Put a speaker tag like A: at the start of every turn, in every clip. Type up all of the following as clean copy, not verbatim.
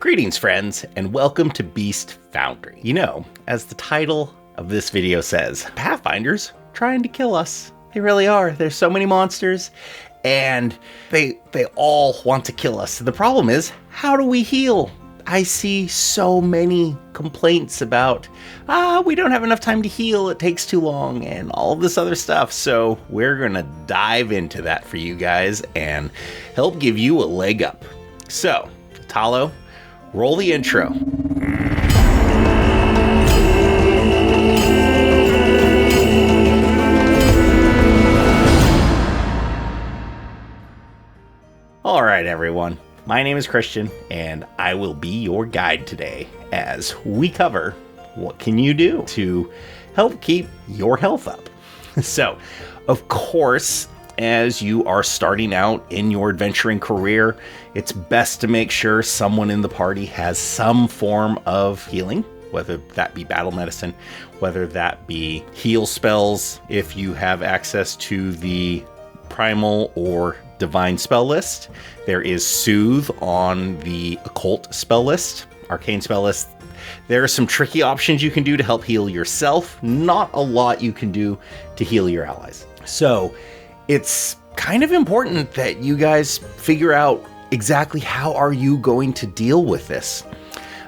A: Greetings, friends, and welcome to Beast Foundry. You know, as the title of this video says, Pathfinders trying to kill us. They really are. There's so many monsters, and they all want to kill us. The problem is, how do we heal? I see so many complaints about, we don't have enough time to heal, it takes too long, and all this other stuff. So we're gonna dive into that for you guys and help give you a leg up. So, Talo, roll the intro. All right, everyone. My name is Christian, and I will be your guide today as we cover what can you do to help keep your health up. So, of course, as you are starting out in your adventuring career, it's best to make sure someone in the party has some form of healing, whether that be battle medicine, whether that be heal spells if you have access to the primal or divine spell list. There is soothe on the occult spell list, arcane spell list. There are some tricky options you can do to help heal yourself. Not a lot you can do to heal your allies. So it's kind of important that you guys figure out exactly how are you going to deal with this.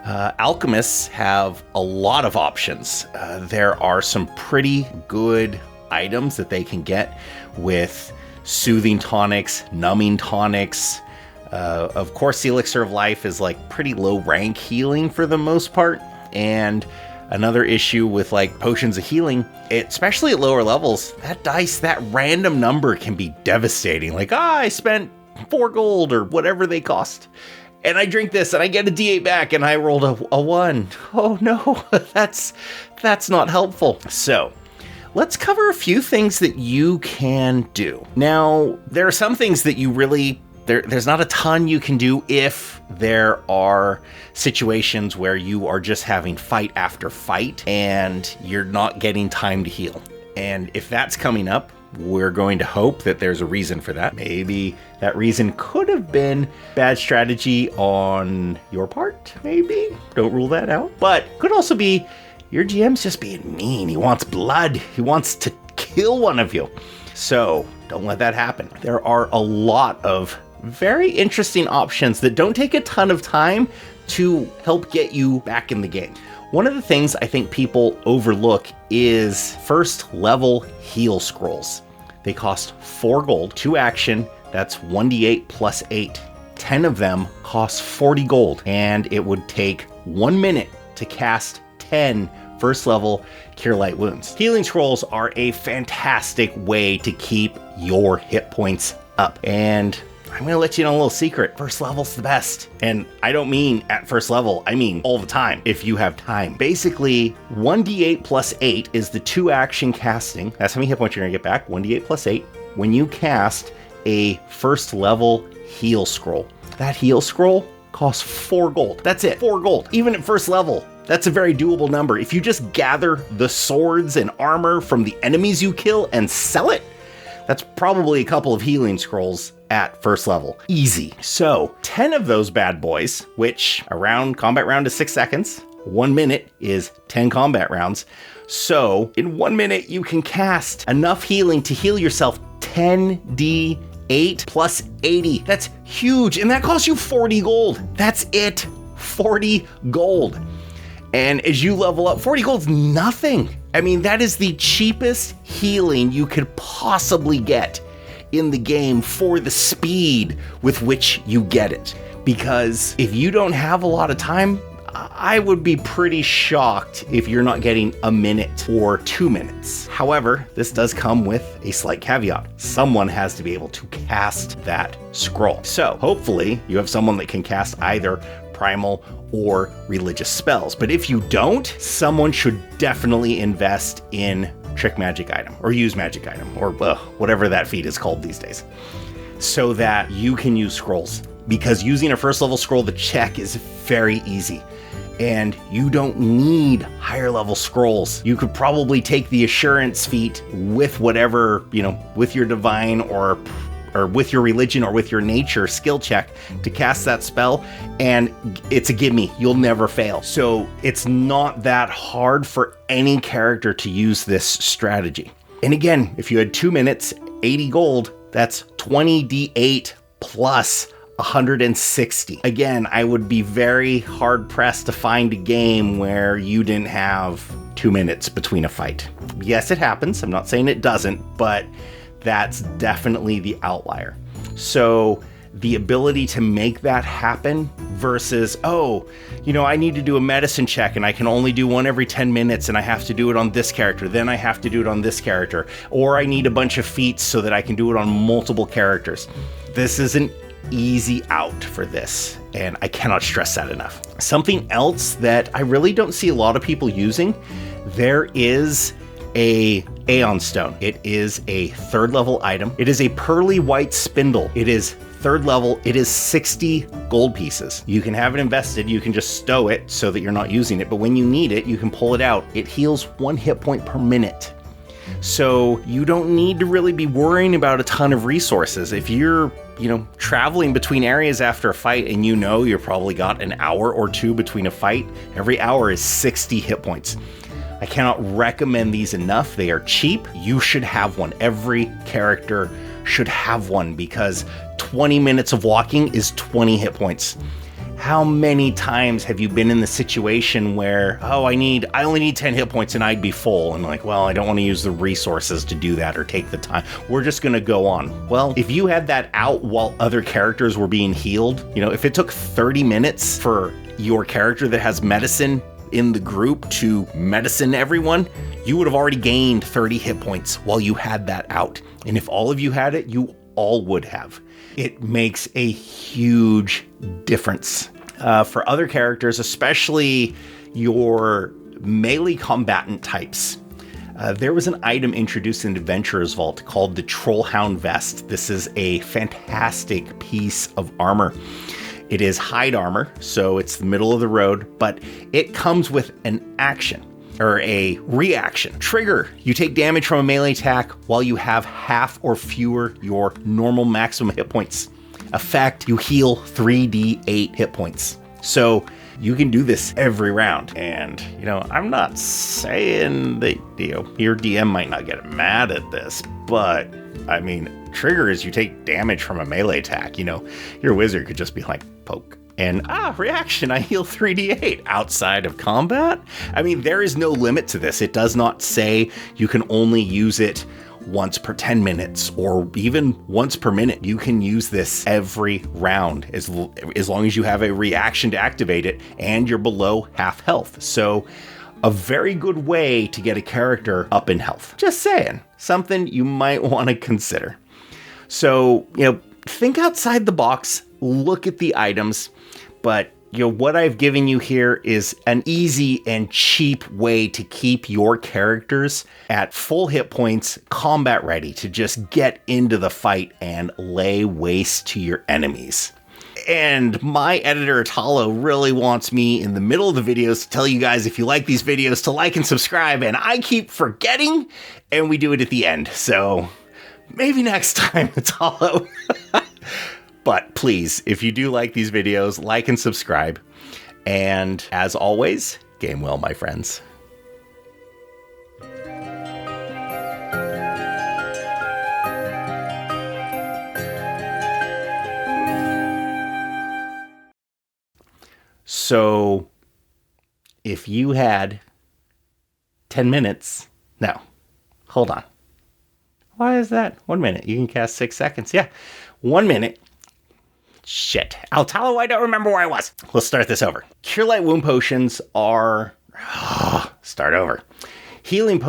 A: Alchemists have a lot of options. There are some pretty good items that they can get with soothing tonics, numbing tonics. Of course, the elixir of life is like pretty low rank healing for the most part. And another issue with like potions of healing, especially at lower levels, that dice, that random number can be devastating. Like, I spent 4 gold or whatever they cost, and I drink this and I get a D8 back and I rolled a 1. Oh no, that's not helpful. So let's cover a few things that you can do. Now, there are some things that you really, there's not a ton you can do if there are situations where you are just having fight after fight and you're not getting time to heal. And if that's coming up, we're going to hope that there's a reason for that. Maybe that reason could have been bad strategy on your part, maybe. Don't rule that out. But could also be your GM's just being mean. He wants blood. He wants to kill one of you. So don't let that happen. There are a lot of very interesting options that don't take a ton of time to help get you back in the game. One of the things I think people overlook is first level heal scrolls. They cost 4 gold, 2 action, that's 1d8 plus 8. 10 of them cost 40 gold, and it would take 1 minute to cast 10 first level Cure Light Wounds. Healing scrolls are a fantastic way to keep your hit points up. And I'm going to let you know a little secret. First level's the best. And I don't mean at first level, I mean all the time, if you have time. Basically, 1d8 plus 8 is the 2 action casting. That's how many hit points you're going to get back, 1d8 plus 8, when you cast a first level heal scroll. That heal scroll costs 4 gold. That's it, 4 gold. Even at first level, that's a very doable number. If you just gather the swords and armor from the enemies you kill and sell it, that's probably a couple of healing scrolls at first level. Easy. So 10 of those bad boys, which a combat round is 6 seconds. 1 minute is 10 combat rounds. So in 1 minute, you can cast enough healing to heal yourself 10d8 plus 80. That's huge. And that costs you 40 gold. That's it. 40 gold. And as you level up, 40 gold's nothing. I mean, that is the cheapest healing you could possibly get in the game for the speed with which you get it. Because if you don't have a lot of time, I would be pretty shocked if you're not getting a minute or 2 minutes. However, this does come with a slight caveat. Someone has to be able to cast that scroll. So hopefully you have someone that can cast either primal or religious spells. But if you don't, someone should definitely invest in trick magic item or use magic item or whatever that feat is called these days, so that you can use scrolls. Because using a first level scroll to check is very easy. And you don't need higher level scrolls. You could probably take the assurance feat with whatever, with your divine or or with your religion or with your nature skill check to cast that spell, and it's a gimme. You'll never fail. So it's not that hard for any character to use this strategy. And again, if you had 2 minutes, 80 gold, that's 20d8 plus 160. Again, I would be very hard pressed to find a game where you didn't have 2 minutes between a fight. Yes, it happens. I'm not saying it doesn't, but that's definitely the outlier. So the ability to make that happen versus, I need to do a medicine check and I can only do one every 10 minutes and I have to do it on this character, then I have to do it on this character, or I need a bunch of feats so that I can do it on multiple characters. This is an easy out for this, and I cannot stress that enough. Something else that I really don't see a lot of people using, there is a Aeon Stone. It is a 3rd level item. It is a pearly white spindle. It is 3rd level. It is 60 gold pieces. You can have it invested. You can just stow it so that you're not using it. But when you need it, you can pull it out. It heals 1 hit point per minute. So you don't need to really be worrying about a ton of resources. If you're, traveling between areas after a fight and you've probably got an hour or 2 between a fight, every hour is 60 hit points. I cannot recommend these enough. They are cheap. You should have one. Every character should have one because 20 minutes of walking is 20 hit points. How many times have you been in the situation where, I only need 10 hit points and I'd be full, and like, well, I don't want to use the resources to do that or take the time. We're just going to go on. Well, if you had that out while other characters were being healed, if it took 30 minutes for your character that has medicine in the group to medicine everyone, you would have already gained 30 hit points while you had that out. And if all of you had it, you all would have. It makes a huge difference. For other characters, especially your melee combatant types, there was an item introduced in Adventurer's Vault called the Trollhound Vest. This is a fantastic piece of armor. It is hide armor, so it's the middle of the road, but it comes with an action, or a reaction. Trigger, you take damage from a melee attack while you have half or fewer your normal maximum hit points. Effect, you heal 3d8 hit points. So you can do this every round. And, I'm not saying that, your DM might not get mad at this, but trigger is you take damage from a melee attack. Your wizard could just be like, poke. And, reaction, I heal 3d8 outside of combat. There is no limit to this. It does not say you can only use it once per 10 minutes or even once per minute. You can use this every round as long as you have a reaction to activate it and you're below half health. So a very good way to get a character up in health. Just saying, something you might want to consider. So, think outside the box, look at the items, but what I've given you here is an easy and cheap way to keep your characters at full hit points, combat ready to just get into the fight and lay waste to your enemies. And my editor, Atalo, really wants me in the middle of the videos to tell you guys, if you like these videos, to like and subscribe, and I keep forgetting, and we do it at the end. So maybe next time, Atalo. But please, if you do like these videos, like and subscribe. And as always, game well, my friends. So, if you had 10 minutes, no, hold on. Why is that? 1 minute. You can cast 6 seconds. Yeah, 1 minute. Shit. Altalo, I don't remember where I was. Let's start this over. Cure Light Wound Potions are... start over. Healing...